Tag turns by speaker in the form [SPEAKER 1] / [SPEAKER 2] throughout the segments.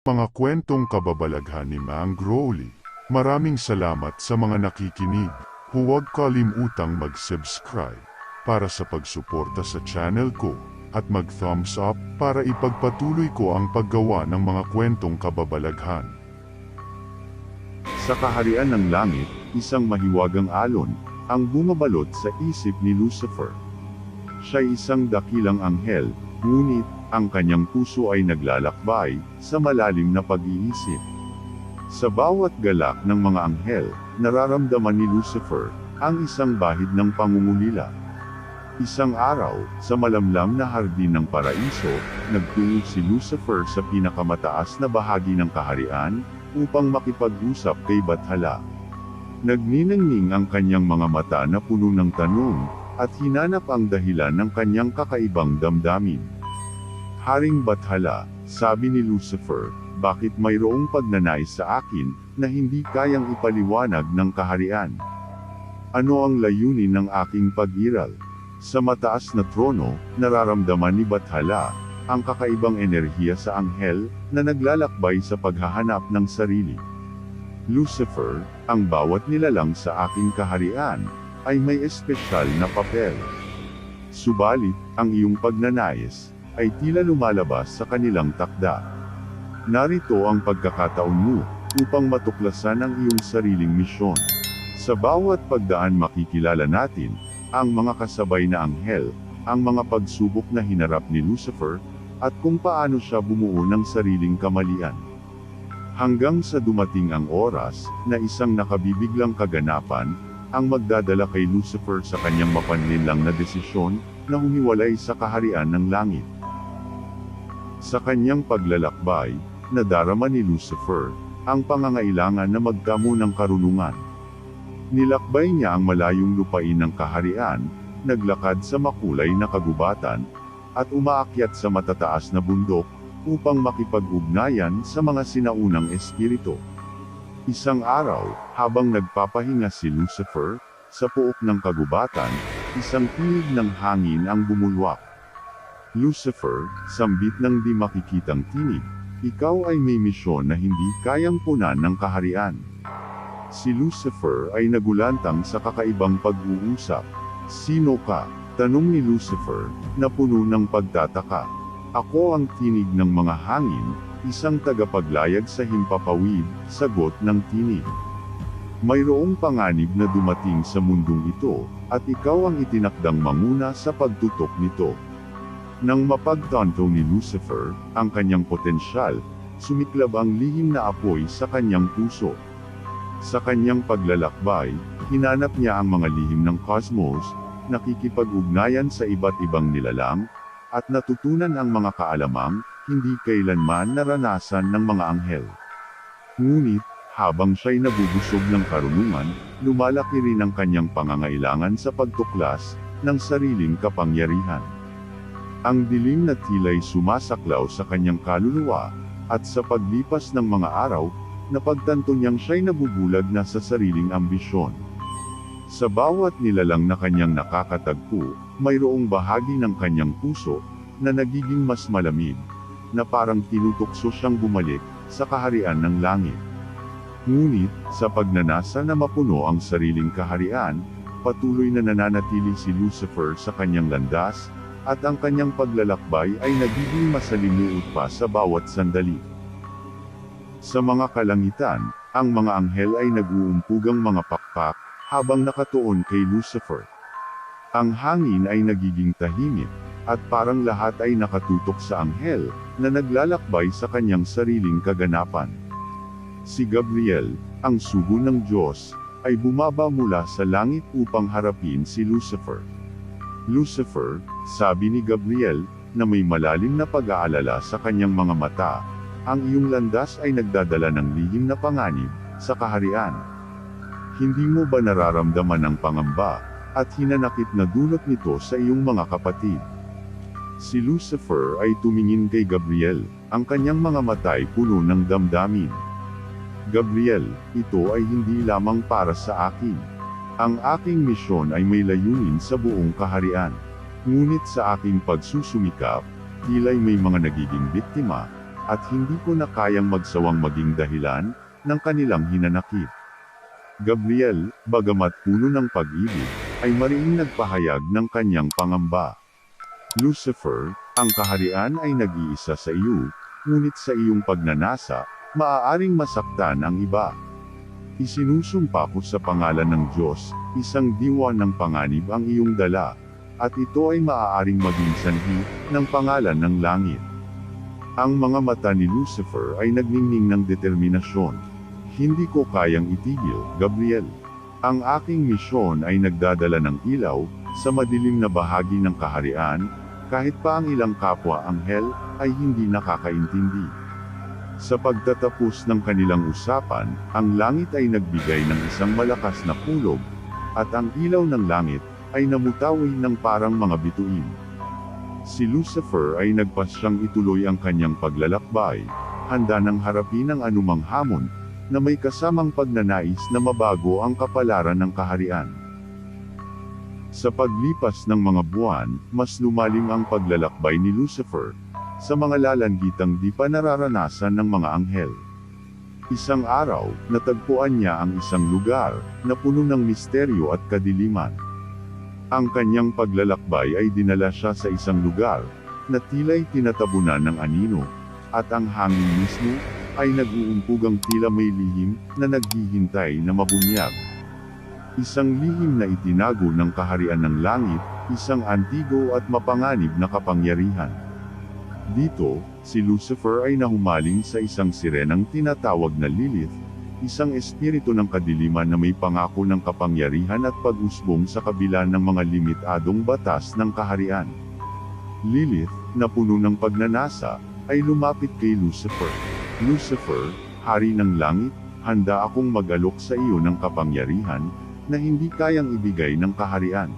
[SPEAKER 1] Mga kwentong kababalaghan ni Mang Crowley. Maraming salamat sa mga nakikinig. Huwag kalimutang mag-subscribe para sa pagsuporta sa channel ko at mag-thumbs up para ipagpatuloy ko ang paggawa ng mga kwentong kababalaghan.
[SPEAKER 2] Sa kaharian ng langit, isang mahiwagang alon ang bumabalot sa isip ni Lucifer. Siya'y isang dakilang anghel, ngunit ang kanyang puso ay naglalakbay sa malalim na pag-iisip. Sa bawat galak ng mga anghel, nararamdaman ni Lucifer ang isang bahid ng pangungulila. Isang araw, sa malamlam na hardin ng paraiso, nagtungo si Lucifer sa pinakamataas na bahagi ng kaharian upang makipag-usap kay Bathala. Nagniningning ang kanyang mga mata na puno ng tanong, at hinanap ang dahilan ng kanyang kakaibang damdamin. Haring Bathala, sabi ni Lucifer, bakit mayroong pagnanais sa akin na hindi kayang ipaliwanag ng kaharian? Ano ang layunin ng aking pag-iral? Sa mataas na trono, nararamdaman ni Bathala ang kakaibang enerhiya sa anghel na naglalakbay sa paghahanap ng sarili. Lucifer, ang bawat nilalang sa aking kaharian ay may espesyal na papel. Subalit, ang iyong pagnanais ay tila lumalabas sa kanilang takda. Narito ang pagkakataon mo upang matuklasan ang iyong sariling misyon. Sa bawat pagdaan makikilala natin ang mga kasabay na anghel, ang mga pagsubok na hinarap ni Lucifer, at kung paano siya bumuo ng sariling kamalian. Hanggang sa dumating ang oras na isang nakabibiglang kaganapan ang magdadala kay Lucifer sa kanyang mapanlinlang na desisyon na humiwalay sa kaharian ng langit. Sa kanyang paglalakbay, nadarama ni Lucifer ang pangangailangan na magkamo ng karunungan. Nilakbay niya ang malayong lupain ng kaharian, naglakad sa makulay na kagubatan, at umaakyat sa matataas na bundok upang makipag-ugnayan sa mga sinaunang espiritu. Isang araw, habang nagpapahinga si Lucifer sa puok ng kagubatan, isang tinig ng hangin ang bumulwak. Lucifer, sambit ng di makikitang tinig, ikaw ay may misyon na hindi kayang punan ng kaharian. Si Lucifer ay nagulantang sa kakaibang pag-uusap. Sino ka? Tanong ni Lucifer, na puno ng pagtataka. Ako ang tinig ng mga hangin, isang tagapaglayag sa himpapawid, sagot ng tinig. Mayroong panganib na dumating sa mundong ito, at ikaw ang itinakdang manguna sa pagtutok nito. Nang mapagtanto ni Lucifer ang kanyang potensyal, sumiklab ang lihim na apoy sa kanyang puso. Sa kanyang paglalakbay, hinanap niya ang mga lihim ng cosmos, nakikipag-ugnayan sa iba't ibang nilalang, at natutunan ang mga kaalamang hindi kailanman naranasan ng mga anghel. Ngunit, habang siya'y nabubusog ng karunungan, lumalaki rin ang kanyang pangangailangan sa pagtuklas ng sariling kapangyarihan. Ang dilim na tila'y sumasaklaw sa kanyang kaluluwa, at sa paglipas ng mga araw, napagtanto niyang siya'y nabubulag na sa sariling ambisyon. Sa bawat nilalang na kanyang nakakatagpo, mayroong bahagi ng kanyang puso na nagiging mas malamig, na parang tinutokso siyang bumalik sa kaharian ng langit. Ngunit, sa pagnanasa na mapuno ang sariling kaharian, patuloy na nananatili si Lucifer sa kanyang landas, at ang kanyang paglalakbay ay nagiging masalimuot pa sa bawat sandali. Sa mga kalangitan, ang mga anghel ay nag-uumpugang mga pakpak, habang nakatuon kay Lucifer. Ang hangin ay nagiging tahimik, at parang lahat ay nakatutok sa anghel, na naglalakbay sa kanyang sariling kaganapan. Si Gabriel, ang sugo ng Diyos, ay bumaba mula sa langit upang harapin si Lucifer. Lucifer, sabi ni Gabriel, na may malalim na pag-aalala sa kanyang mga mata, ang iyong landas ay nagdadala ng lihim na panganib sa kaharian. Hindi mo ba nararamdaman ang pangamba at hinanakit na dulot nito sa iyong mga kapatid? Si Lucifer ay tumingin kay Gabriel, ang kanyang mga mata ay puno ng damdamin. Gabriel, ito ay hindi lamang para sa akin. Ang aking misyon ay may layunin sa buong kaharian. Ngunit sa aking pagsusumikap, tila'y may mga nagiging biktima, at hindi ko na kayang magsawang maging dahilan ng kanilang hinanakit. Gabriel, bagamat puno ng pag-ibig, ay mariing nagpahayag ng kanyang pangamba. Lucifer, ang kaharian ay nag-iisa sa iyo, ngunit sa iyong pagnanasa, maaaring masaktan ang iba. Isinusumpa ko sa pangalan ng Diyos, isang diwa ng panganib ang iyong dala, at ito ay maaaring maging sanhi ng pangalan ng langit. Ang mga mata ni Lucifer ay nagningning ng determinasyon. Hindi ko kayang itigil, Gabriel. Ang aking misyon ay nagdadala ng ilaw sa madilim na bahagi ng kaharian, kahit pa ang ilang kapwa anghel ay hindi nakakaintindi. Sa pagtatapos ng kanilang usapan, ang langit ay nagbigay ng isang malakas na kulog, at ang ilaw ng langit ay namutawi ng parang mga bituin. Si Lucifer ay nagpasyang ituloy ang kanyang paglalakbay, handa nang harapin ang anumang hamon, na may kasamang pagnanais na mabago ang kapalaran ng kaharian. Sa paglipas ng mga buwan, mas lumalim ang paglalakbay ni Lucifer, sa mga lalanggitang di pa nararanasan ng mga anghel. Isang araw, natagpuan niya ang isang lugar, na puno ng misteryo at kadiliman. Ang kanyang paglalakbay ay dinala siya sa isang lugar, na tila'y tinatabunan ng anino, at ang hangin mismo, ay nag-uumpugang tila may lihim, na naghihintay na mabunyag. Isang lihim na itinago ng kaharian ng langit, isang antigo at mapanganib na kapangyarihan. Dito, si Lucifer ay nahumaling sa isang sirenang tinatawag na Lilith, isang espiritu ng kadiliman na may pangako ng kapangyarihan at pag-usbong sa kabila ng mga limitadong batas ng kaharian. Lilith, na puno ng pagnanasa, ay lumapit kay Lucifer. Lucifer, hari ng langit, handa akong mag-alok sa iyo ng kapangyarihan, na hindi kayang ibigay ng kaharian.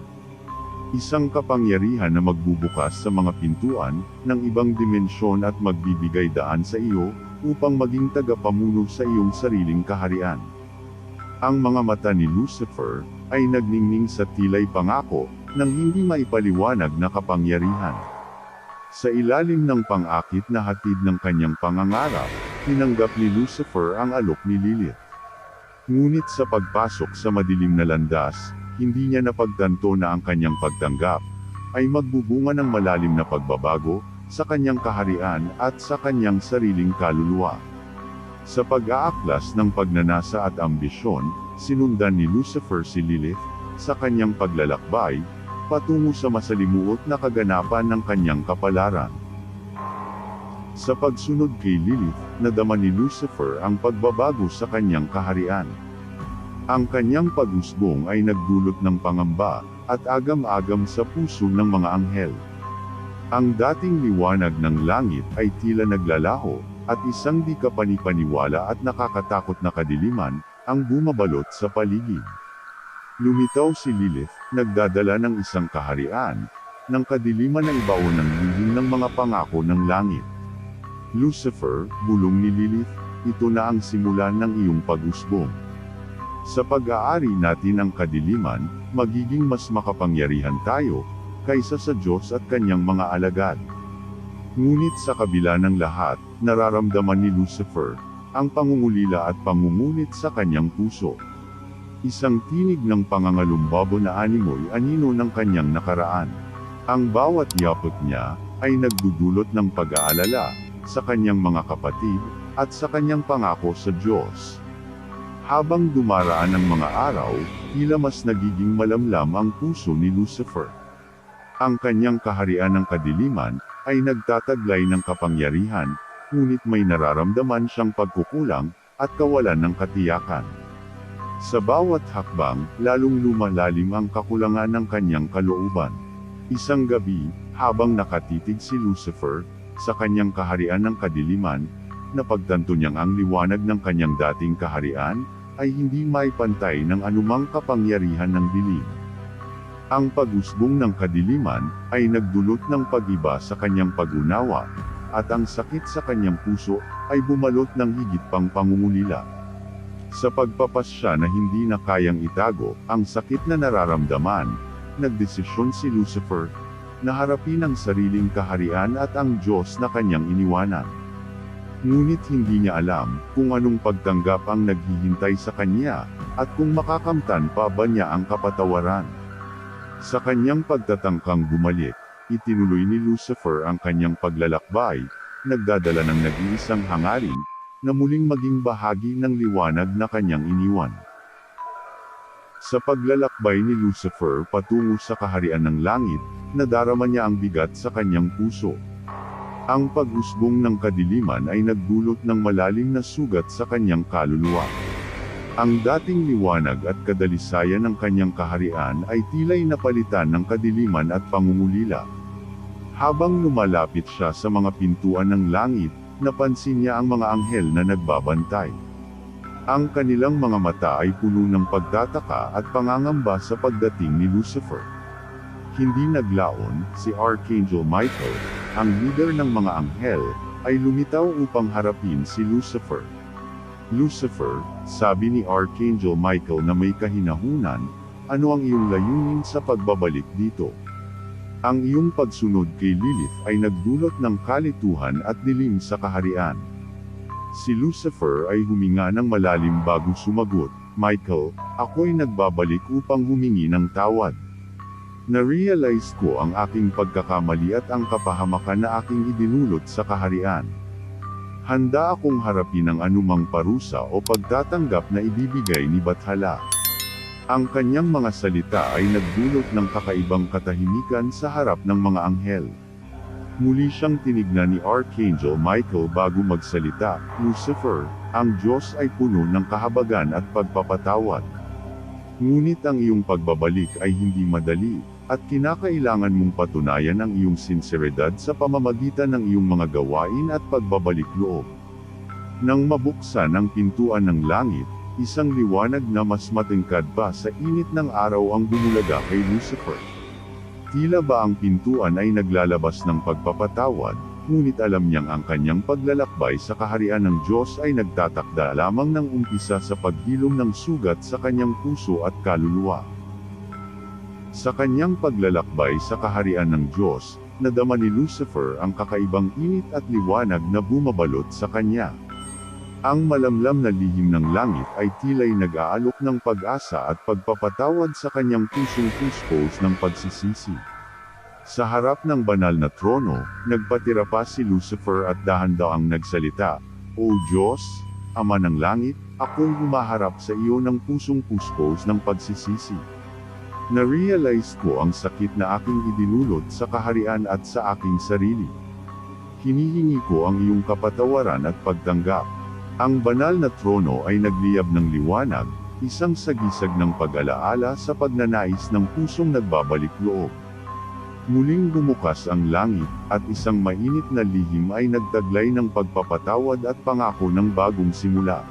[SPEAKER 2] Isang kapangyarihan na magbubukas sa mga pintuan, ng ibang dimensyon at magbibigay daan sa iyo, upang maging tagapamuno sa iyong sariling kaharian. Ang mga mata ni Lucifer, ay nagningning sa tila'y pangako, ng hindi maipaliwanag na kapangyarihan. Sa ilalim ng pang-akit na hatid ng kanyang pangangarap, tinanggap ni Lucifer ang alok ni Lilith. Ngunit sa pagpasok sa madilim na landas, hindi niya napagtanto na ang kanyang pagtanggap, ay magbubunga ng malalim na pagbabago, sa kanyang kaharian at sa kanyang sariling kaluluwa. Sa pag-aaklas ng pagnanasa at ambisyon, sinundan ni Lucifer si Lilith, sa kanyang paglalakbay, patungo sa masalimuot na kaganapan ng kanyang kapalaran. Sa pagsunod kay Lilith, nadama ni Lucifer ang pagbabago sa kanyang kaharian. Ang kanyang pag-usbong ay nagdulot ng pangamba, at agam-agam sa puso ng mga anghel. Ang dating liwanag ng langit ay tila naglalaho, at isang di kapanipaniwala at nakakatakot na kadiliman, ang bumabalot sa paligid. Lumitaw si Lilith, nagdadala ng isang kaharian, ng kadiliman na ibaon ng lihim ng mga pangako ng langit. Lucifer, bulong ni Lilith, ito na ang simulan ng iyong pag-usbong. Sa pag-aari natin ng kadiliman, magiging mas makapangyarihan tayo, kaysa sa Diyos at kanyang mga alagad. Ngunit sa kabila ng lahat, nararamdaman ni Lucifer, ang pangungulila at pangungulit sa kanyang puso. Isang tinig ng pangangalumbabo na animoy anino ng kanyang nakaraan. Ang bawat yapot niya, ay nagdudulot ng pag-aalala, sa kanyang mga kapatid, at sa kanyang pangako sa Diyos. Habang dumaraan ang mga araw, tila mas nagiging malamlam ang puso ni Lucifer. Ang kanyang kaharian ng kadiliman, ay nagtataglay ng kapangyarihan, ngunit may nararamdaman siyang pagkukulang, at kawalan ng katiyakan. Sa bawat hakbang, lalong lumalalim ang kakulangan ng kanyang kalooban. Isang gabi, habang nakatitig si Lucifer, sa kanyang kaharian ng kadiliman, napagtanto niyang ang liwanag ng kanyang dating kaharian, ay hindi maipantay ng anumang kapangyarihan ng dilim. Ang pag-usbong ng kadiliman, ay nagdulot ng pag-iba sa kanyang pag-unawa, at ang sakit sa kanyang puso, ay bumalot ng higit pang pangungulila. Sa pagpapasya na hindi na kayang itago, ang sakit na nararamdaman, nagdesisyon si Lucifer, na harapin ang sariling kaharian at ang Diyos na kanyang iniwanan. Ngunit hindi niya alam kung anong pagtanggap ang naghihintay sa kanya, at kung makakamtan pa ba niya ang kapatawaran. Sa kanyang pagtatangkang bumalik, itinuloy ni Lucifer ang kanyang paglalakbay, nagdadala ng nag-iisang hangarin, na muling maging bahagi ng liwanag na kanyang iniwan. Sa paglalakbay ni Lucifer patungo sa kaharian ng langit, nadarama niya ang bigat sa kanyang puso. Ang pag-usbong ng kadiliman ay nagdulot ng malalim na sugat sa kanyang kaluluwa. Ang dating liwanag at kadalisayan ng kanyang kaharian ay tila'y napalitan ng kadiliman at pangungulila. Habang lumalapit siya sa mga pintuan ng langit, napansin niya ang mga anghel na nagbabantay. Ang kanilang mga mata ay puno ng pagtataka at pangangamba sa pagdating ni Lucifer. Hindi naglaon, si Archangel Michael, ang leader ng mga anghel, ay lumitaw upang harapin si Lucifer. Lucifer, sabi ni Archangel Michael na may kahinahunan, ano ang iyong layunin sa pagbabalik dito? Ang iyong pagsunod kay Lilith ay nagdulot ng kalituhan at dilim sa kaharian. Si Lucifer ay huminga ng malalim bago sumagot, Michael, ako'y nagbabalik upang humingi ng tawad. Na-realize ko ang aking pagkakamali at ang kapahamakan na aking idinulot sa kaharian. Handa akong harapin ang anumang parusa o pagtatanggap na ibibigay ni Bathala. Ang kanyang mga salita ay nagdulot ng kakaibang katahimikan sa harap ng mga anghel. Muli siyang tinignan ni Archangel Michael bago magsalita, Lucifer, ang Diyos ay puno ng kahabagan at pagpapatawad. Ngunit ang iyong pagbabalik ay hindi madali, at kinakailangan mong patunayan ang iyong sinseridad sa pamamagitan ng iyong mga gawain at pagbabalik loob. Nang mabuksan ang pintuan ng langit, isang liwanag na mas matingkad pa sa init ng araw ang bumulaga kay Lucifer. Tila ba ang pintuan ay naglalabas ng pagpapatawad, ngunit alam niyang ang kanyang paglalakbay sa kaharian ng Diyos ay nagtatakda lamang ng umpisa sa paghilom ng sugat sa kanyang puso at kaluluwa. Sa kanyang paglalakbay sa kaharian ng Diyos, nadama ni Lucifer ang kakaibang init at liwanag na bumabalot sa kanya. Ang malamlam na lihim ng langit ay tila'y nag-aalok ng pag-asa at pagpapatawad sa kanyang pusong puspos ng pagsisisi. Sa harap ng banal na trono, nagpatira pa si Lucifer at dahan-daang nagsalita, O Diyos, Ama ng langit, ako'y humaharap sa iyo ng pusong puspos ng pagsisisi. Na-realize ko ang sakit na aking idinulot sa kaharian at sa aking sarili. Hinihingi ko ang iyong kapatawaran at pagtanggap. Ang banal na trono ay nagliyab ng liwanag, isang sagisag ng pag-alaala sa pagnanais ng pusong nagbabalik loob. Muling bumukas ang langit, at isang mainit na lihim ay nagtaglay ng pagpapatawad at pangako ng bagong simula.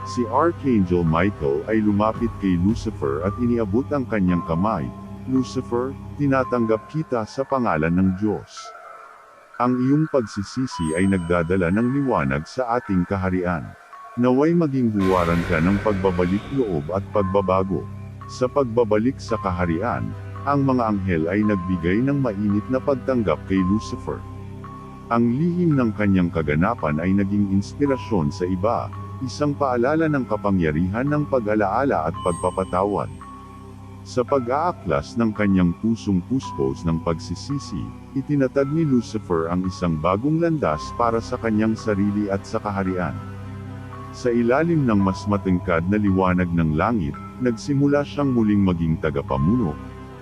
[SPEAKER 2] Si Archangel Michael ay lumapit kay Lucifer at iniabot ang kanyang kamay, Lucifer, tinatanggap kita sa pangalan ng Diyos. Ang iyong pagsisisi ay nagdadala ng liwanag sa ating kaharian. Naway maging huwaran ka ng pagbabalik loob at pagbabago. Sa pagbabalik sa kaharian, ang mga anghel ay nagbigay ng mainit na pagtanggap kay Lucifer. Ang lihim ng kanyang kaganapan ay naging inspirasyon sa iba, isang paalala ng kapangyarihan ng pag-alaala at pagpapatawad. Sa pag-aaklas ng kanyang pusong puspos ng pagsisisi, itinatag ni Lucifer ang isang bagong landas para sa kanyang sarili at sa kaharian. Sa ilalim ng mas matingkad na liwanag ng langit, nagsimula siyang muling maging tagapamuno,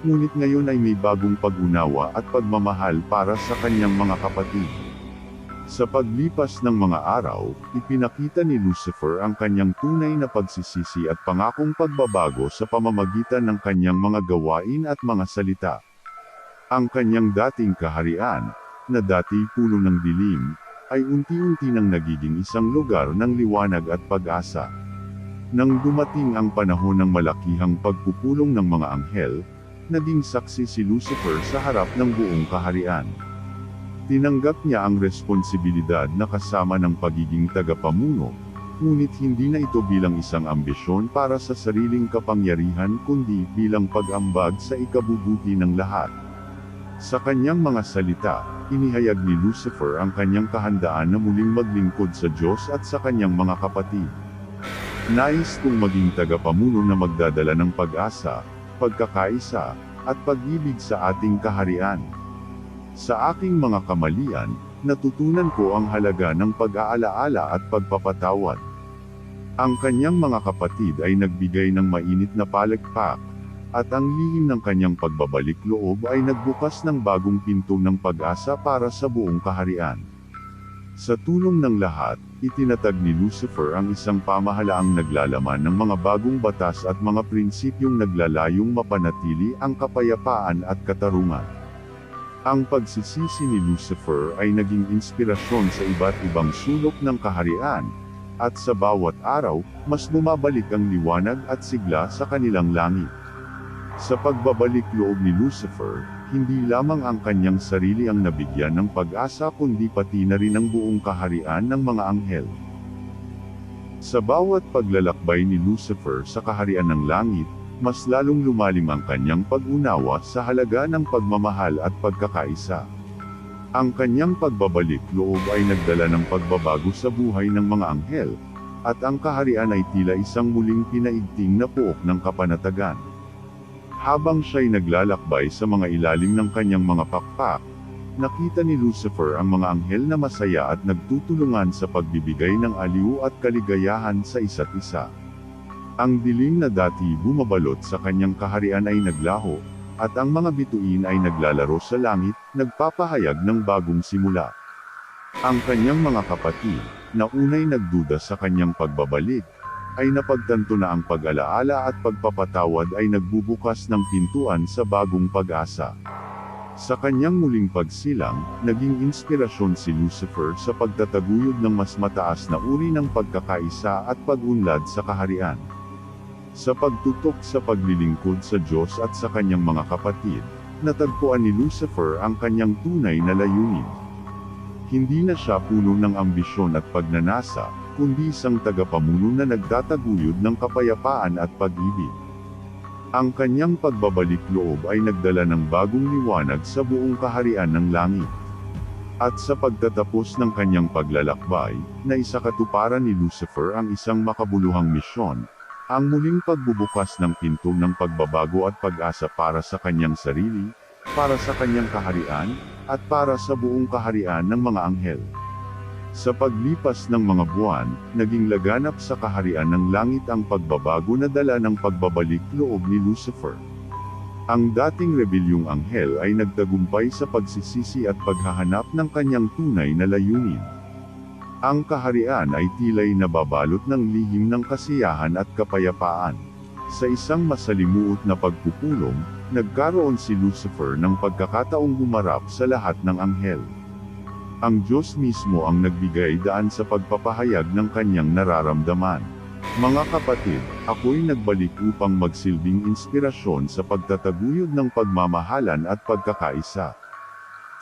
[SPEAKER 2] ngunit ngayon ay may bagong pag-unawa at pagmamahal para sa kanyang mga kapatid. Sa paglipas ng mga araw, ipinakita ni Lucifer ang kanyang tunay na pagsisisi at pangakong pagbabago sa pamamagitan ng kanyang mga gawain at mga salita. Ang kanyang dating kaharian, na dati puno ng dilim, ay unti-unti nang nagiging isang lugar ng liwanag at pag-asa. Nang dumating ang panahon ng malakihang pagpupulong ng mga anghel, naging saksi si Lucifer sa harap ng buong kaharian. Tinanggap niya ang responsibilidad na kasama ng pagiging tagapamuno, ngunit hindi na ito bilang isang ambisyon para sa sariling kapangyarihan kundi bilang pag-ambag sa ikabubuti ng lahat. Sa kanyang mga salita, inihayag ni Lucifer ang kanyang kahandaan na muling maglingkod sa Diyos at sa kanyang mga kapatid. Nais kong maging tagapamuno na magdadala ng pag-asa, pagkakaisa, at pag-ibig sa ating kaharian. Sa aking mga kamalian, natutunan ko ang halaga ng pag-aalaala at pagpapatawad. Ang kanyang mga kapatid ay nagbigay ng mainit na palakpak, at ang lihim ng kanyang pagbabalik loob ay nagbukas ng bagong pinto ng pag-asa para sa buong kaharian. Sa tulong ng lahat, itinatag ni Lucifer ang isang pamahalaang naglalaman ng mga bagong batas at mga prinsipyong naglalayong mapanatili ang kapayapaan at katarungan. Ang pagsisisi ni Lucifer ay naging inspirasyon sa iba't ibang sulok ng kaharian, at sa bawat araw, mas bumabalik ang liwanag at sigla sa kanilang langit. Sa pagbabalik loob ni Lucifer, hindi lamang ang kanyang sarili ang nabigyan ng pag-asa kundi pati na rin ang buong kaharian ng mga anghel. Sa bawat paglalakbay ni Lucifer sa kaharian ng langit, mas lalong lumalim ang kanyang pag-unawa sa halaga ng pagmamahal at pagkakaisa. Ang kanyang pagbabalik loob ay nagdala ng pagbabago sa buhay ng mga anghel, at ang kaharian ay tila isang muling pinaigting na puok ng kapanatagan. Habang siya'y naglalakbay sa mga ilalim ng kanyang mga pakpak, nakita ni Lucifer ang mga anghel na masaya at nagtutulungan sa pagbibigay ng aliw at kaligayahan sa isa't isa. Ang dilim na dati bumabalot sa kanyang kaharian ay naglaho, at ang mga bituin ay naglalaro sa langit, nagpapahayag ng bagong simula. Ang kanyang mga kapatid, na unay nagduda sa kanyang pagbabalik, ay napagtanto na ang pag-alaala at pagpapatawad ay nagbubukas ng pintuan sa bagong pag-asa. Sa kanyang muling pagsilang, naging inspirasyon si Lucifer sa pagtataguyod ng mas mataas na uri ng pagkakaisa at pag-unlad sa kaharian. Sa pagtutok sa paglilingkod sa Diyos at sa kanyang mga kapatid, natagpuan ni Lucifer ang kanyang tunay na layunin. Hindi na siya puno ng ambisyon at pagnanasa, kundi isang tagapamuno na nagtataguyod ng kapayapaan at pag-ibig. Ang kanyang pagbabalik loob ay nagdala ng bagong liwanag sa buong kaharian ng langit. At sa pagtatapos ng kanyang paglalakbay, na isakatuparan ni Lucifer ang isang makabuluhang misyon, ang muling pagbubukas ng pinto ng pagbabago at pag-asa para sa kanyang sarili, para sa kanyang kaharian, at para sa buong kaharian ng mga anghel. Sa paglipas ng mga buwan, naging laganap sa kaharian ng langit ang pagbabago na dala ng pagbabalik loob ni Lucifer. Ang dating rebelyong anghel ay nagtagumpay sa pagsisisi at paghahanap ng kanyang tunay na layunin. Ang kaharian ay tila'y nababalot ng lihim ng kasiyahan at kapayapaan. Sa isang masalimuot na pagpupulong, nagkaroon si Lucifer ng pagkakataong humarap sa lahat ng anghel. Ang Diyos mismo ang nagbigay daan sa pagpapahayag ng kanyang nararamdaman. Mga kapatid, ako'y nagbalik upang magsilbing inspirasyon sa pagtataguyod ng pagmamahalan at pagkakaisa.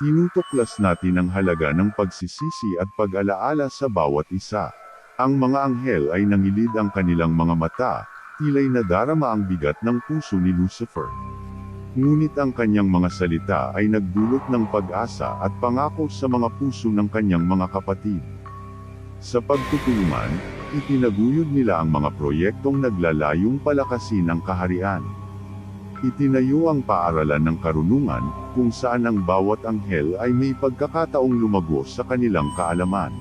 [SPEAKER 2] Tinutuklas natin ang halaga ng pagsisisi at pag-alaala sa bawat isa. Ang mga anghel ay nangilid ang kanilang mga mata, tila'y nadarama ang bigat ng puso ni Lucifer. Ngunit ang kanyang mga salita ay nagdulot ng pag-asa at pangako sa mga puso ng kanyang mga kapatid. Sa pagtutulungan, itinaguyod nila ang mga proyektong naglalayong palakasin ang kaharian. Itinayo ang paaralan ng karunungan, kung saan ang bawat anghel ay may pagkakataong lumago sa kanilang kaalaman.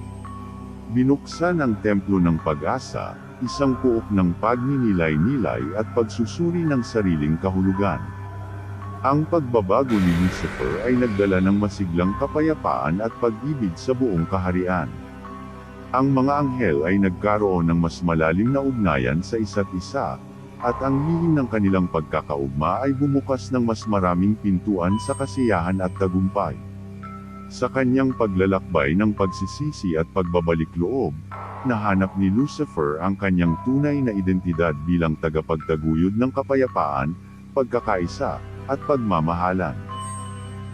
[SPEAKER 2] Binuksan ang templo ng pag-asa, isang puok ng pagninilay-nilay at pagsusuri ng sariling kahulugan. Ang pagbabago ni Lucifer ay nagdala ng masiglang kapayapaan at pag-ibig sa buong kaharian. Ang mga anghel ay nagkaroon ng mas malalim na ugnayan sa isa't isa, at ang lihim ng kanilang pagkakaugma ay bumukas ng mas maraming pintuan sa kasiyahan at tagumpay. Sa kanyang paglalakbay ng pagsisisi at pagbabalik loob, nahanap ni Lucifer ang kanyang tunay na identidad bilang tagapagtaguyod ng kapayapaan, pagkakaisa, at pagmamahalan.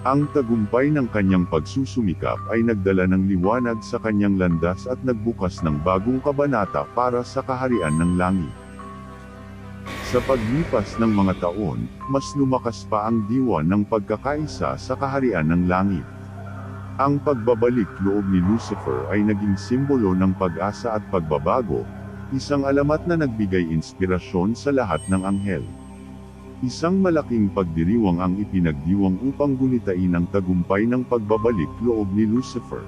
[SPEAKER 2] Ang tagumpay ng kanyang pagsusumikap ay nagdala ng liwanag sa kanyang landas at nagbukas ng bagong kabanata para sa kaharian ng langit. Sa paglipas ng mga taon, mas lumakas pa ang diwa ng pagkakaisa sa kaharian ng langit. Ang pagbabalik loob ni Lucifer ay naging simbolo ng pag-asa at pagbabago, isang alamat na nagbigay inspirasyon sa lahat ng anghel. Isang malaking pagdiriwang ang ipinagdiwang upang gunitain ang tagumpay ng pagbabalik loob ni Lucifer.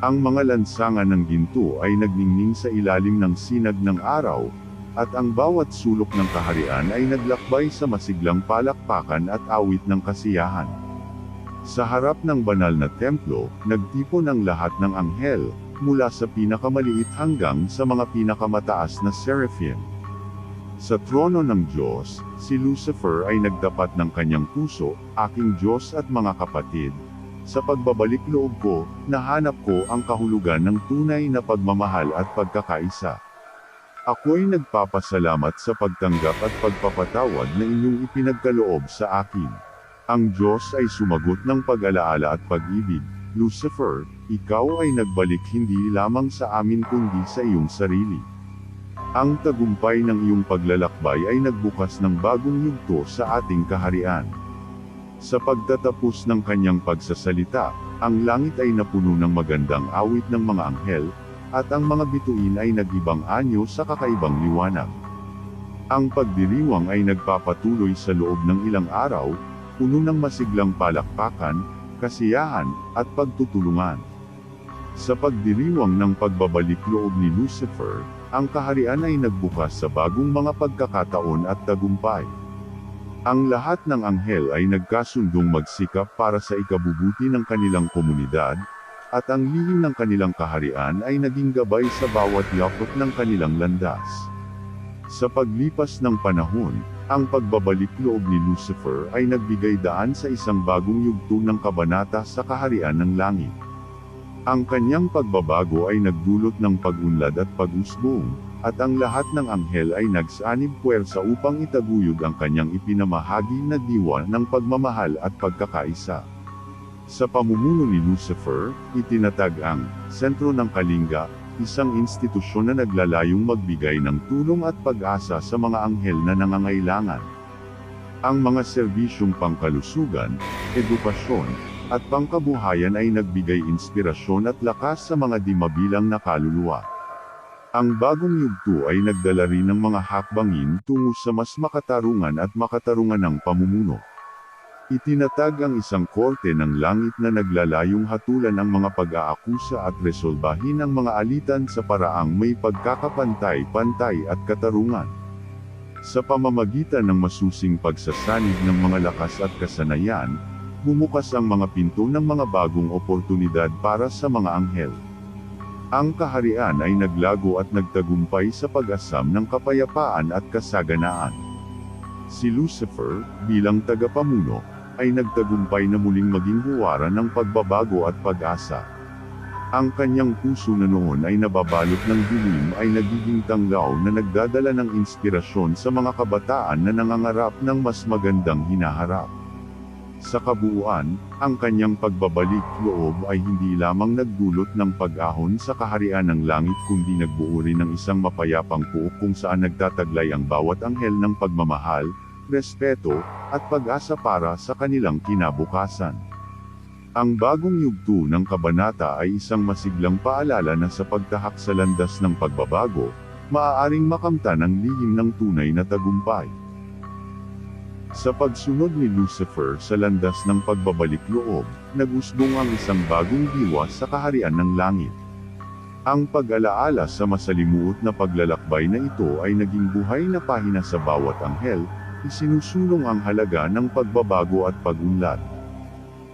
[SPEAKER 2] Ang mga lansangan ng ginto ay nagningning sa ilalim ng sinag ng araw, at ang bawat sulok ng kaharian ay naglakbay sa masiglang palakpakan at awit ng kasiyahan. Sa harap ng banal na templo, nagtipon ang lahat ng anghel, mula sa pinakamaliit hanggang sa mga pinakamataas na seraphim. Sa trono ng Diyos, si Lucifer ay nagtapat ng kanyang puso, aking Diyos at mga kapatid. Sa pagbabalik loob ko, nahanap ko ang kahulugan ng tunay na pagmamahal at pagkakaisa. Ako'y nagpapasalamat sa pagtanggap at pagpapatawad na inyong ipinagkaloob sa akin. Ang Diyos ay sumagot ng pag-alaala at pag-ibig. Lucifer, ikaw ay nagbalik hindi lamang sa amin kundi sa iyong sarili. Ang tagumpay ng iyong paglalakbay ay nagbukas ng bagong yugto sa ating kaharian. Sa pagtatapos ng kanyang pagsasalita, ang langit ay napuno ng magandang awit ng mga anghel, at ang mga bituin ay nag-ibang anyo sa kakaibang liwanag. Ang pagdiriwang ay nagpapatuloy sa loob ng ilang araw, puno ng masiglang palakpakan, kasiyahan, at pagtutulungan. Sa pagdiriwang ng pagbabalik loob ni Lucifer, ang kaharian ay nagbukas sa bagong mga pagkakataon at tagumpay. Ang lahat ng anghel ay nagkasundong magsikap para sa ikabubuti ng kanilang komunidad, at ang lihim ng kanilang kaharian ay naging gabay sa bawat yakot ng kanilang landas. Sa paglipas ng panahon, ang pagbabalik loob ni Lucifer ay nagbigay daan sa isang bagong yugto ng kabanata sa kaharian ng langit. Ang kanyang pagbabago ay nagdulot ng pag-unlad at pag-usbong, at ang lahat ng anghel ay nagsanib puwersa upang itaguyod ang kanyang ipinamahagi na diwa ng pagmamahal at pagkakaisa. Sa pamumuno ni Lucifer, itinatag ang Sentro ng Kalinga, isang institusyon na naglalayong magbigay ng tulong at pag-asa sa mga anghel na nangangailangan. Ang mga serbisyong pangkalusugan, edukasyon, at pangkabuhayan ay nagbigay inspirasyon at lakas sa mga di mabilang na kaluluwa. Ang bagong yugto ay nagdala rin ng mga hakbangin tungo sa mas makatarungan at makatarungan ng pamumuno. Itinatag ang isang korte ng langit na naglalayong hatulan ang mga pag-aakusa at resolbahin ang mga alitan sa paraang may pagkakapantay-pantay at katarungan. Sa pamamagitan ng masusing pagsasanib ng mga lakas at kasanayan, bumukas ang mga pinto ng mga bagong oportunidad para sa mga anghel. Ang kaharian ay naglago at nagtagumpay sa pag-asam ng kapayapaan at kasaganaan. Si Lucifer, bilang tagapamuno, ay nagtagumpay na muling maging huwaran ng pagbabago at pag-asa. Ang kanyang puso na noon ay nababalot ng dilim ay nagiging tanglaw na nagdadala ng inspirasyon sa mga kabataan na nangangarap ng mas magandang hinaharap. Sa kabuuan, ang kanyang pagbabalik loob ay hindi lamang nagdulot ng pag-ahon sa kaharian ng langit kundi nagbuo rin ng isang mapayapang puok kung saan nagtataglay ang bawat anghel ng pagmamahal, respeto, at pag-asa para sa kanilang kinabukasan. Ang bagong yugto ng kabanata ay isang masiglang paalala na sa pagtahak sa landas ng pagbabago, maaaring makamtan ang lihim ng tunay na tagumpay. Sa pagsunod ni Lucifer sa landas ng pagbabalik loob, nag-usbong ang isang bagong diwa sa kaharian ng langit. Ang pag-alaala sa masalimuot na paglalakbay na ito ay naging buhay na pahina sa bawat anghel, isinusulong ang halaga ng pagbabago at pag-unlad.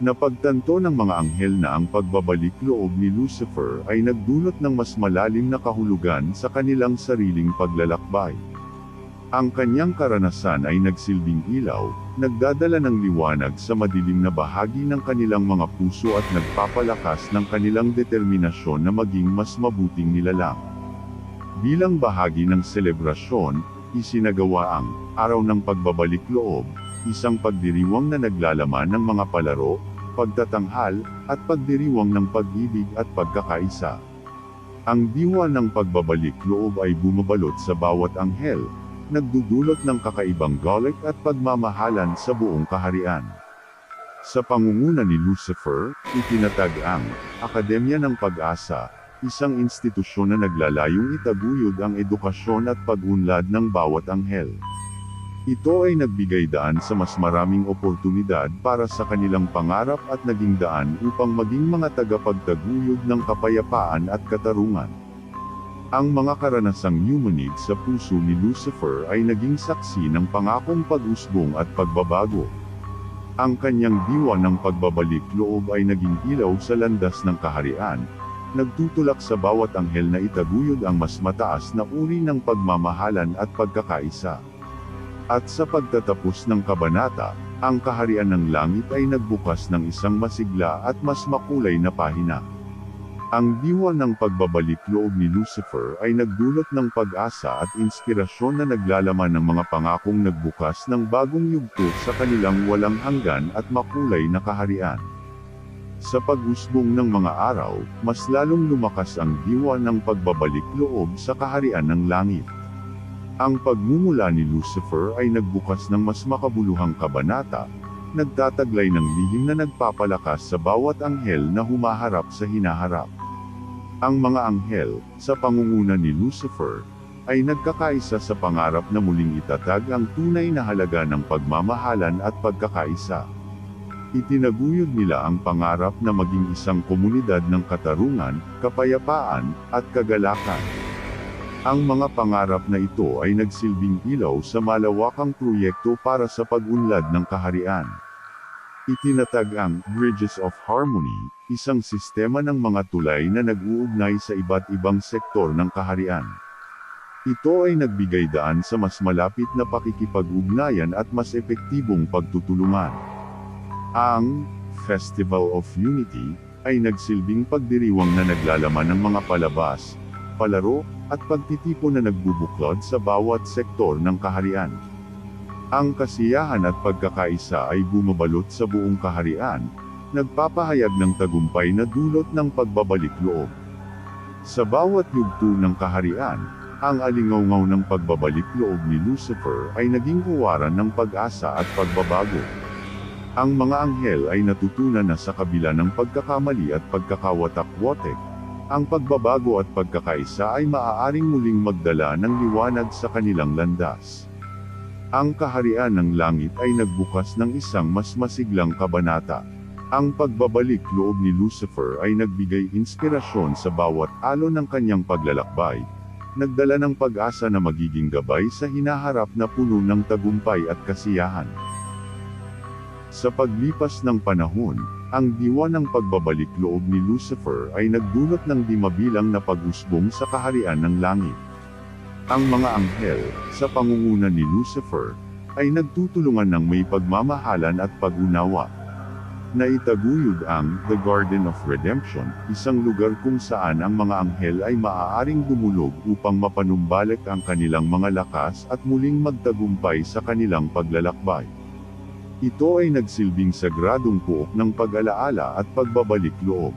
[SPEAKER 2] Napagtanto ng mga anghel na ang pagbabalik loob ni Lucifer ay nagdulot ng mas malalim na kahulugan sa kanilang sariling paglalakbay. Ang kanyang karanasan ay nagsilbing ilaw, nagdadala ng liwanag sa madilim na bahagi ng kanilang mga puso at nagpapalakas ng kanilang determinasyon na maging mas mabuting nilalang. Bilang bahagi ng selebrasyon, isinagawa ang Araw ng Pagbabalik Loob, isang pagdiriwang na naglalaman ng mga palaro, pagtatanghal, at pagdiriwang ng pag-ibig at pagkakaisa. Ang diwa ng pagbabalik loob ay bumabalot sa bawat anghel, nagdudulot ng kakaibang galit at pagmamahalan sa buong kaharian. Sa pangunguna ni Lucifer, itinatag ang Akademya ng Pag-asa, isang institusyon na naglalayong itaguyod ang edukasyon at pag-unlad ng bawat anghel. Ito ay nagbigay daan sa mas maraming oportunidad para sa kanilang pangarap at naging daan upang maging mga tagapagtaguyod ng kapayapaan at katarungan. Ang mga karanasang humanid sa puso ni Lucifer ay naging saksi ng pangakong pag-usbong at pagbabago. Ang kanyang diwa ng pagbabalik loob ay naging ilaw sa landas ng kaharian, nagtutulak sa bawat anghel na itaguyod ang mas mataas na uri ng pagmamahalan at pagkakaisa. At sa pagtatapos ng kabanata, ang kaharian ng langit ay nagbukas ng isang masigla at mas makulay na pahina. Ang diwa ng pagbabalik loob ni Lucifer ay nagdulot ng pag-asa at inspirasyon na naglalaman ng mga pangakong nagbukas ng bagong yugto sa kanilang walang hanggan at makulay na kaharian. Sa pag-usbong ng mga araw, mas lalong lumakas ang diwa ng pagbabalik loob sa kaharian ng langit. Ang pagmumula ni Lucifer ay nagbukas ng mas makabuluhang kabanata, nagtataglay ng lihim na nagpapalakas sa bawat anghel na humaharap sa hinaharap. Ang mga anghel, sa pangunguna ni Lucifer, ay nagkakaisa sa pangarap na muling itatag ang tunay na halaga ng pagmamahalan at pagkakaisa. Itinaguyod nila ang pangarap na maging isang komunidad ng katarungan, kapayapaan, at kagalakan. Ang mga pangarap na ito ay nagsilbing ilaw sa malawakang proyekto para sa pag-unlad ng kaharian. Itinatag ang Bridges of Harmony, isang sistema ng mga tulay na nag-uugnay sa iba't ibang sektor ng kaharian. Ito ay nagbigay daan sa mas malapit na pakikipag-ugnayan at mas epektibong pagtutulungan. Ang Festival of Unity ay nagsilbing pagdiriwang na naglalaman ng mga palabas, palaro, at pagtitipon na nagbubuklod sa bawat sektor ng kaharian. Ang kasiyahan at pagkakaisa ay bumabalot sa buong kaharian, nagpapahayag ng tagumpay na dulot ng pagbabalik loob. Sa bawat yugto ng kaharian, ang alingawngaw ng pagbabalik loob ni Lucifer ay naging huwaran ng pag-asa at pagbabago. Ang mga anghel ay natutunan na sa kabila ng pagkakamali at pagkakawatak-watek, ang pagbabago at pagkakaisa ay maaaring muling magdala ng liwanag sa kanilang landas. Ang kaharian ng langit ay nagbukas ng isang mas masiglang kabanata. Ang pagbabalik loob ni Lucifer ay nagbigay inspirasyon sa bawat alon ng kanyang paglalakbay, nagdala ng pag-asa na magiging gabay sa hinaharap na puno ng tagumpay at kasiyahan. Sa paglipas ng panahon, ang diwa ng pagbabalik loob ni Lucifer ay nagdulot ng di mabilang na pag-usbong sa kaharian ng langit. Ang mga anghel, sa pangunguna ni Lucifer, ay nagtutulungan ng may pagmamahalan at pag-unawa. Naitaguyod ang The Garden of Redemption, isang lugar kung saan ang mga anghel ay maaaring dumulog upang mapanumbalik ang kanilang mga lakas at muling magtagumpay sa kanilang paglalakbay. Ito ay nagsilbing sagradong puok ng pag-alaala at pagbabalik loob.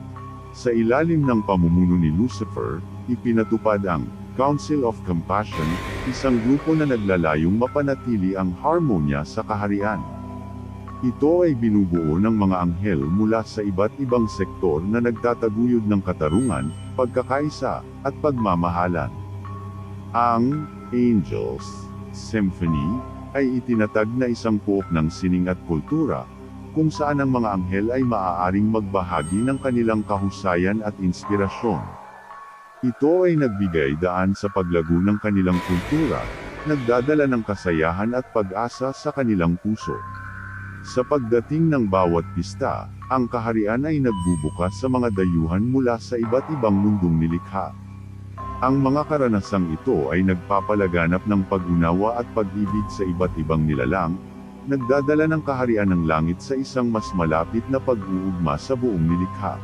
[SPEAKER 2] Sa ilalim ng pamumuno ni Lucifer, ipinatupad ang Council of Compassion, isang grupo na naglalayong mapanatili ang harmonya sa kaharian. Ito ay binubuo ng mga anghel mula sa iba't ibang sektor na nagtataguyod ng katarungan, pagkakaisa, at pagmamahalan. Ang Angels Symphony ay itinatag na isang puok ng sining at kultura, kung saan ang mga anghel ay maaaring magbahagi ng kanilang kahusayan at inspirasyon. Ito ay nagbigay daan sa paglago ng kanilang kultura, nagdadala ng kasayahan at pag-asa sa kanilang puso. Sa pagdating ng bawat pista, ang kaharian ay nagbubukas sa mga dayuhan mula sa iba't ibang mundong nilikha. Ang mga karanasang ito ay nagpapalaganap ng pag-unawa at pag-ibig sa iba't ibang nilalang, nagdadala ng kaharian ng langit sa isang mas malapit na pag-uugma sa buong nilikha.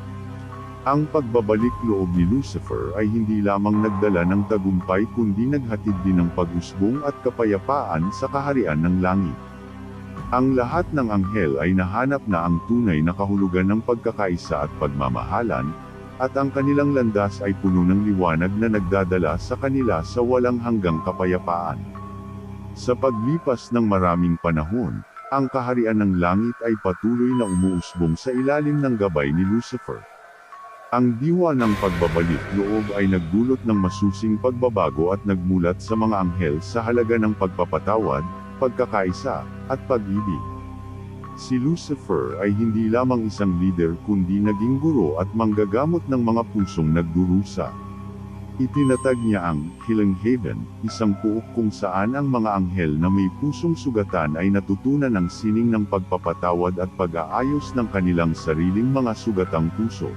[SPEAKER 2] Ang pagbabalik loob ni Lucifer ay hindi lamang nagdala ng tagumpay kundi naghatid din ng pag-usbong at kapayapaan sa kaharian ng langit. Ang lahat ng anghel ay nahanap na ang tunay na kahulugan ng pagkakaisa at pagmamahalan, at ang kanilang landas ay puno ng liwanag na nagdadala sa kanila sa walang hanggang kapayapaan. Sa paglipas ng maraming panahon, ang kaharian ng langit ay patuloy na umuusbong sa ilalim ng gabay ni Lucifer. Ang diwa ng pagbabalik loob ay nagdulot ng masusing pagbabago at nagmulat sa mga anghel sa halaga ng pagpapatawad, pagkakaisa, at pag-ibig. Si Lucifer ay hindi lamang isang leader kundi naging guro at manggagamot ng mga pusong nagdurusa. Itinatag niya ang Healing Haven, isang puok kung saan ang mga anghel na may pusong sugatan ay natutunan ng sining ng pagpapatawad at pag-aayos ng kanilang sariling mga sugatang puso.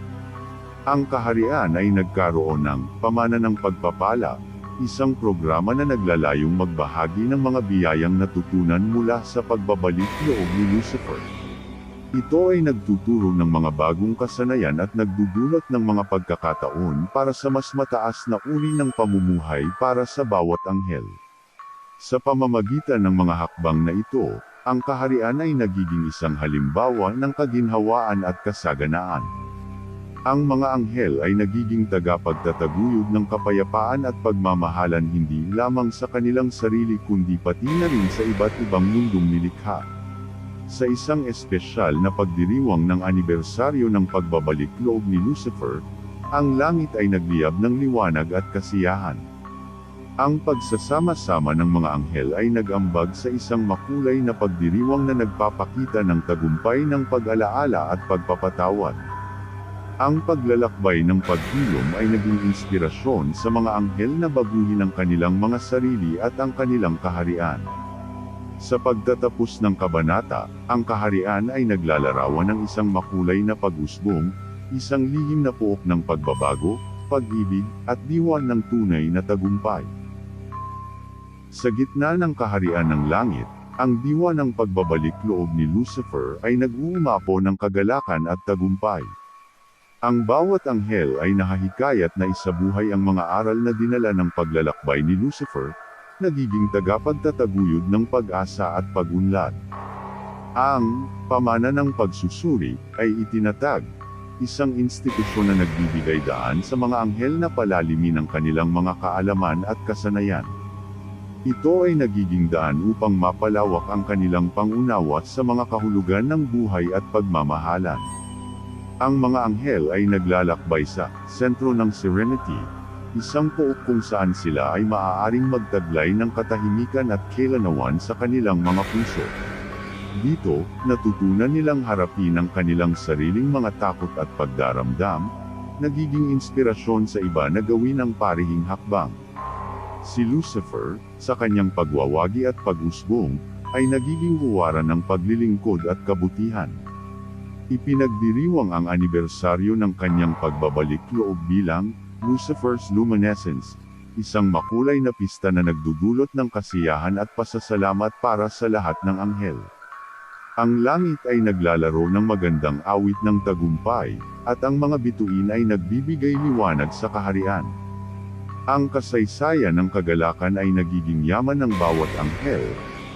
[SPEAKER 2] Ang kaharian ay nagkaroon ng Pamana ng Pagpapala, isang programa na naglalayong magbahagi ng mga biyayang natutunan mula sa pagbabalik loob ni Lucifer. Ito ay nagtuturo ng mga bagong kasanayan at nagdudulot ng mga pagkakataon para sa mas mataas na uri ng pamumuhay para sa bawat anghel. Sa pamamagitan ng mga hakbang na ito, ang kaharian ay nagiging isang halimbawa ng kaginhawaan at kasaganaan. Ang mga anghel ay nagiging tagapagtataguyod ng kapayapaan at pagmamahalan hindi lamang sa kanilang sarili kundi pati na rin sa iba't ibang mundong nilikha. Sa isang espesyal na pagdiriwang ng anibersaryo ng pagbabalik loob ni Lucifer, ang langit ay nagliyab ng liwanag at kasiyahan. Ang pagsasama-sama ng mga anghel ay nag-ambag sa isang makulay na pagdiriwang na nagpapakita ng tagumpay ng pag-alaala at pagpapatawad. Ang paglalakbay ng paghilom ay naging inspirasyon sa mga anghel na baguhin ang kanilang mga sarili at ang kanilang kaharian. Sa pagtatapos ng kabanata, ang kaharian ay naglalarawan ng isang makulay na pag-usbong, isang lihim na puok ng pagbabago, pag-ibig, at diwan ng tunay na tagumpay. Sa gitna ng kaharian ng langit, ang diwa ng pagbabalik loob ni Lucifer ay nag-uumapo ng kagalakan at tagumpay. Ang bawat anghel ay nahahikayat na isabuhay ang mga aral na dinala ng paglalakbay ni Lucifer, nagiging tagapagtataguyod ng pag-asa at pag-unlad. Ang Pamana ng Pagsusuri ay itinatag, isang institusyon na nagbibigay daan sa mga anghel na palalimin ang kanilang mga kaalaman at kasanayan. Ito ay nagiging daan upang mapalawak ang kanilang pangunawa sa mga kahulugan ng buhay at pagmamahalan. Ang mga anghel ay naglalakbay sa sentro ng Serenity, isang puok kung saan sila ay maaaring magtaglay ng katahimikan at kailanawan sa kanilang mga puso. Dito, natutunan nilang harapin ang kanilang sariling mga takot at pagdaramdam, nagiging inspirasyon sa iba na gawin ang parihing hakbang. Si Lucifer, sa kanyang pagwawagi at pag-usbong, ay nagiging huwaran ng paglilingkod at kabutihan. Ipinagdiriwang ang anibersaryo ng kanyang pagbabalik loob bilang Lucifer's Luminescence, isang makulay na pista na nagdudulot ng kasiyahan at pasasalamat para sa lahat ng anghel. Ang langit ay naglalaro ng magandang awit ng tagumpay, at ang mga bituin ay nagbibigay liwanag sa kaharian. Ang kasaysayan ng kagalakan ay nagiging yaman ng bawat anghel,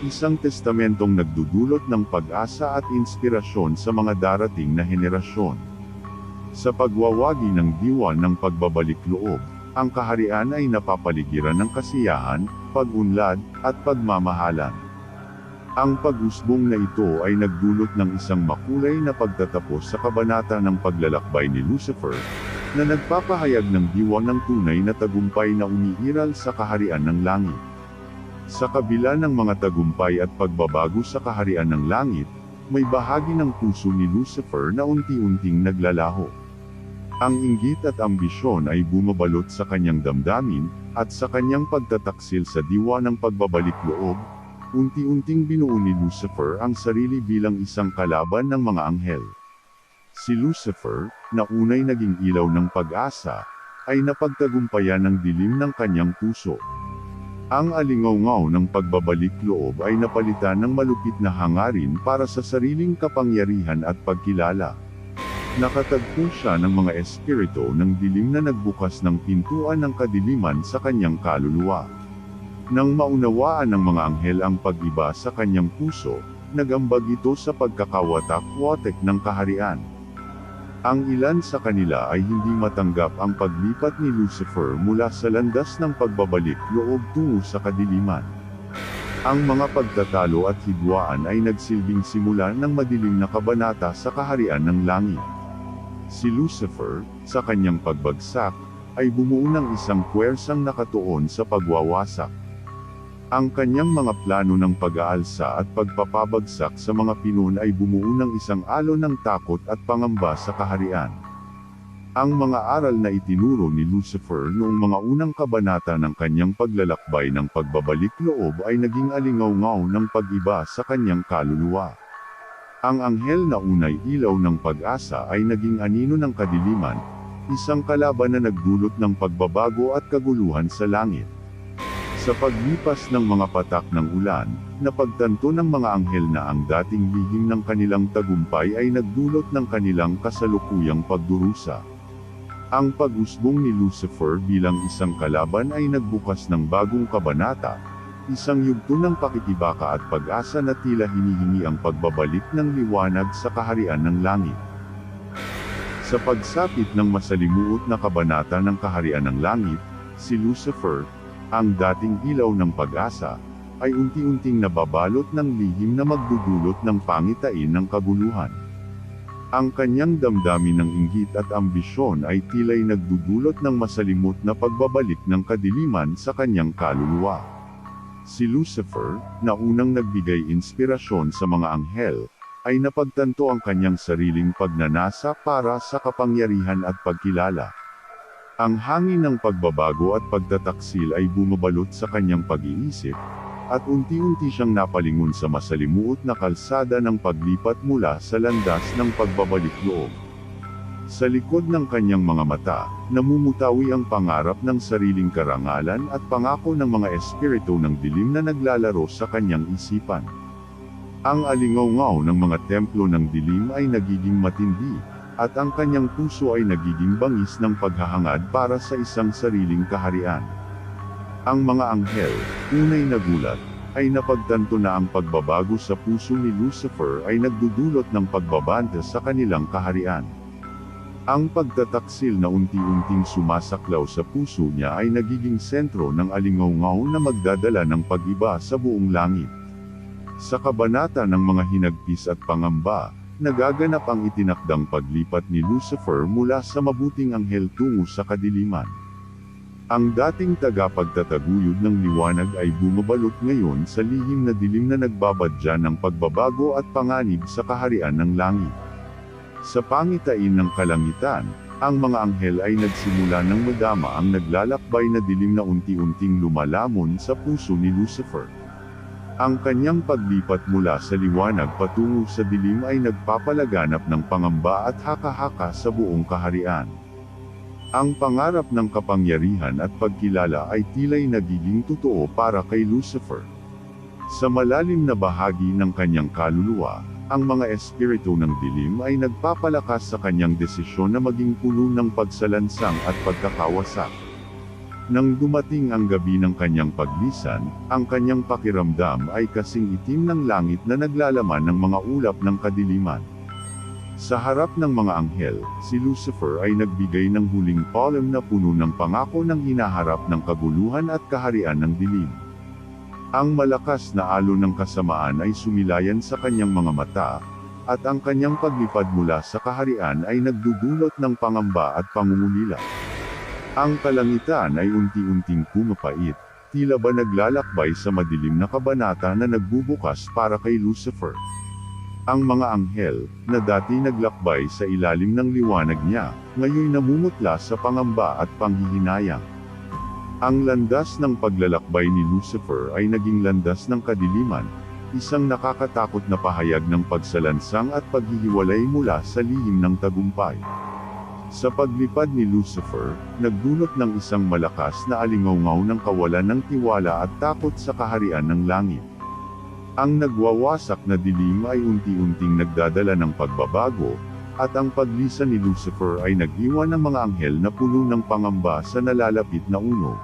[SPEAKER 2] isang testamentong nagdudulot ng pag-asa at inspirasyon sa mga darating na henerasyon. Sa pagwawagi ng diwa ng pagbabalik loob, ang kaharian ay napapaligiran ng kasiyahan, pag-unlad, at pagmamahalan. Ang pag-usbong na ito ay nagdulot ng isang makulay na pagtatapos sa kabanata ng paglalakbay ni Lucifer, na nagpapahayag ng diwa ng tunay na tagumpay na umiiral sa kaharian ng langit. Sa kabila ng mga tagumpay at pagbabago sa kaharian ng langit, may bahagi ng puso ni Lucifer na unti-unting naglalaho. Ang inggit at ambisyon ay bumabalot sa kanyang damdamin, at sa kanyang pagtataksil sa diwa ng pagbabalik loob, unti-unting binuo ni Lucifer ang sarili bilang isang kalaban ng mga anghel. Si Lucifer, na unay naging ilaw ng pag-asa, ay napagtagumpayan ng dilim ng kanyang puso. Ang alingaw-ngaw ng pagbabalik loob ay napalitan ng malupit na hangarin para sa sariling kapangyarihan at pagkilala. Nakatagpo siya ng mga espiritu ng dilim na nagbukas ng pintuan ng kadiliman sa kanyang kaluluwa. Nang maunawaan ng mga anghel ang pag-iba sa kanyang puso, nagambag ito sa pagkakawatak-watek ng kaharian. Ang ilan sa kanila ay hindi matanggap ang paglipat ni Lucifer mula sa landas ng pagbabalik loob tungo sa kadiliman. Ang mga pagtatalo at hidwaan ay nagsilbing simula ng madilim na kabanata sa kaharian ng langit. Si Lucifer, sa kanyang pagbagsak, ay bumuo ng isang puwersang nakatuon sa pagwawasak. Ang kanyang mga plano ng pag-aalsa at pagpapabagsak sa mga Pinon ay bumuo ng isang alon ng takot at pangamba sa kaharian. Ang mga aral na itinuro ni Lucifer noong mga unang kabanata ng kanyang paglalakbay ng pagbabalik loob ay naging alingaw-ngaw ng pag-iba sa kanyang kaluluwa. Ang anghel na unay ilaw ng pag-asa ay naging anino ng kadiliman, isang kalaban na nagdulot ng pagbabago at kaguluhan sa langit. Sa paglipas ng mga patak ng ulan, napagtanto ng mga anghel na ang dating lihim ng kanilang tagumpay ay nagdulot ng kanilang kasalukuyang pagdurusa. Ang pag-usbong ni Lucifer bilang isang kalaban ay nagbukas ng bagong kabanata, isang yugto ng pakikibaka at pag-asa na tila hinihingi ang pagbabalik ng liwanag sa kaharian ng langit. Sa pagsapit ng masalimuot na kabanata ng kaharian ng langit, si Lucifer, ang dating ilaw ng pag-asa, ay unti-unting nababalot ng lihim na magdudulot ng pangitain ng kaguluhan. Ang kanyang damdamin ng inggit at ambisyon ay tila'y nagdudulot ng masalimut na pagbabalik ng kadiliman sa kanyang kaluluwa. Si Lucifer, na unang nagbigay inspirasyon sa mga anghel, ay napagtanto ang kanyang sariling pagnanasa para sa kapangyarihan at pagkilala. Ang hangin ng pagbabago at pagtataksil ay bumabalot sa kanyang pag-iisip, at unti-unti siyang napalingon sa masalimuot na kalsada ng paglipat mula sa landas ng pagbabalik loob. Sa likod ng kanyang mga mata, namumutawi ang pangarap ng sariling karangalan at pangako ng mga espiritu ng dilim na naglalaro sa kanyang isipan. Ang alingaw-ngaw ng mga templo ng dilim ay nagiging matindi, at ang kanyang puso ay nagiging bangis ng paghahangad para sa isang sariling kaharian. Ang mga anghel, unay nagulat, ay napagtanto na ang pagbabago sa puso ni Lucifer ay nagdudulot ng pagbabanta sa kanilang kaharian. Ang pagtataksil na unti-unting sumasaklaw sa puso niya ay nagiging sentro ng alingaw-ngaw na magdadala ng pag-iba sa buong langit. Sa kabanata ng mga hinagpis at pangamba, nagaganap ang itinakdang paglipat ni Lucifer mula sa mabuting anghel tungo sa kadiliman. Ang dating tagapagtataguyod ng liwanag ay bumabalot ngayon sa lihim na dilim na nagbabadya ng pagbabago at panganib sa kaharian ng langit. Sa pangitain ng kalangitan, ang mga anghel ay nagsimula ng madama ang naglalakbay na dilim na unti-unting lumalamon sa puso ni Lucifer. Ang kanyang paglipat mula sa liwanag patungo sa dilim ay nagpapalaganap ng pangamba at haka-haka sa buong kaharian. Ang pangarap ng kapangyarihan at pagkilala ay tila'y nagiging totoo para kay Lucifer. Sa malalim na bahagi ng kanyang kaluluwa, ang mga espiritu ng dilim ay nagpapalakas sa kanyang desisyon na maging puno ng pagsalansang at pagkakawasak. Nang dumating ang gabi ng kanyang paglisan, ang kanyang pakiramdam ay kasing itim ng langit na naglalaman ng mga ulap ng kadiliman. Sa harap ng mga anghel, si Lucifer ay nagbigay ng huling poem na puno ng pangako ng hinaharap ng kaguluhan at kaharian ng dilim. Ang malakas na alon ng kasamaan ay sumilayan sa kanyang mga mata, at ang kanyang paglipad mula sa kaharian ay nagdudulot ng pangamba at pangungulila. Ang kalangitan ay unti-unting pumapait, tila ba naglalakbay sa madilim na kabanata na nagbubukas para kay Lucifer. Ang mga anghel, na dati naglakbay sa ilalim ng liwanag niya, ngayon namumutla sa pangamba at panghihinayang. Ang landas ng paglalakbay ni Lucifer ay naging landas ng kadiliman, isang nakakatakot na pahayag ng pagsalansang at paghihiwalay mula sa lihim ng tagumpay. Sa paglipad ni Lucifer, nagdulot ng isang malakas na alingaw-ngaw ng kawalan ng tiwala at takot sa kaharian ng langit. Ang nagwawasak na dilim ay unti-unting nagdadala ng pagbabago, at ang paglisan ni Lucifer ay nag-iwan ng mga anghel na puno ng pangamba sa nalalapit na unos.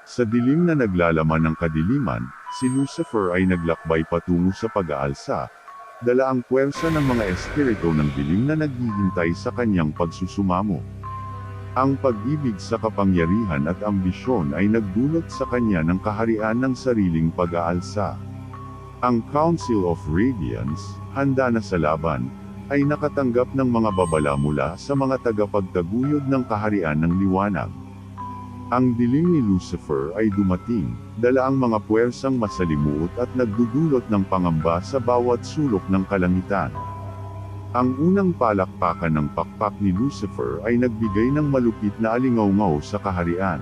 [SPEAKER 2] Sa dilim na naglalaman ng kadiliman, si Lucifer ay naglakbay patungo sa pag-aalsa, dala ang puwersa ng mga espiritu ng dilim na naghihintay sa kanyang pagsusumamo. Ang pag-ibig sa kapangyarihan at ambisyon ay nagdulot sa kanya ng kaharian ng sariling pag-aalsa. Ang Council of Radiance, handa na sa laban, ay nakatanggap ng mga babala mula sa mga tagapagtaguyod ng kaharian ng liwanag. Ang dilim ni Lucifer ay dumating, dala ang mga puwersang masalimuot at nagdudulot ng pangamba sa bawat sulok ng kalangitan. Ang unang palakpakan ng pakpak ni Lucifer ay nagbigay ng malupit na alingaw-ngaw sa kaharian.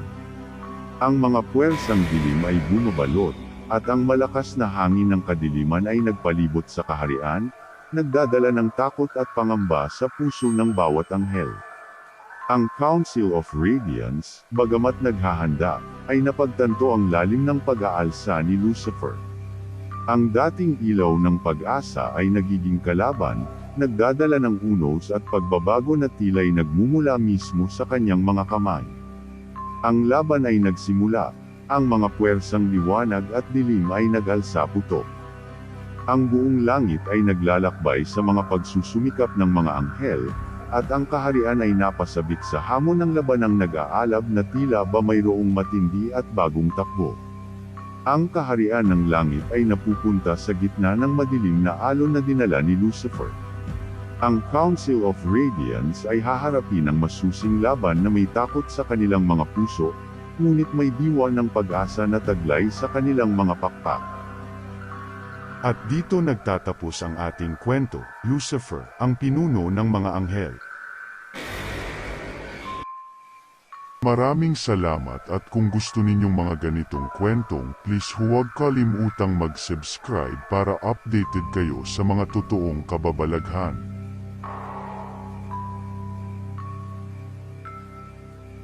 [SPEAKER 2] Ang mga puwersang dilim ay bumabalot, at ang malakas na hangin ng kadiliman ay nagpalibot sa kaharian, nagdadala ng takot at pangamba sa puso ng bawat anghel. Ang Council of Radiance, bagamat naghahanda, ay napagtanto ang lalim ng pag-aalsa ni Lucifer. Ang dating ilaw ng pag-asa ay nagiging kalaban, nagdadala ng unos at pagbabago na tila'y nagmumula mismo sa kanyang mga kamay. Ang laban ay nagsimula, ang mga puwersang liwanag at dilim ay nag-alsa putok. Ang buong langit ay naglalakbay sa mga pagsusumikap ng mga anghel, at ang kaharian ay napasabik sa hamon ng labanang nag-aalab na tila ba mayroong matindi at bagong takbo. Ang kaharian ng langit ay napupunta sa gitna ng madilim na alon na dinala ni Lucifer. Ang Council of Radiance ay haharapin ng masusing laban na may takot sa kanilang mga puso, ngunit may diwa ng pag-asa na taglay sa kanilang mga pakpak.
[SPEAKER 1] At dito nagtatapos ang ating kwento, Lucifer, ang pinuno ng mga anghel. Maraming salamat at kung gusto ninyong mga ganitong kwentong, please huwag kalimutang mag-subscribe para updated kayo sa mga totoong kababalaghan.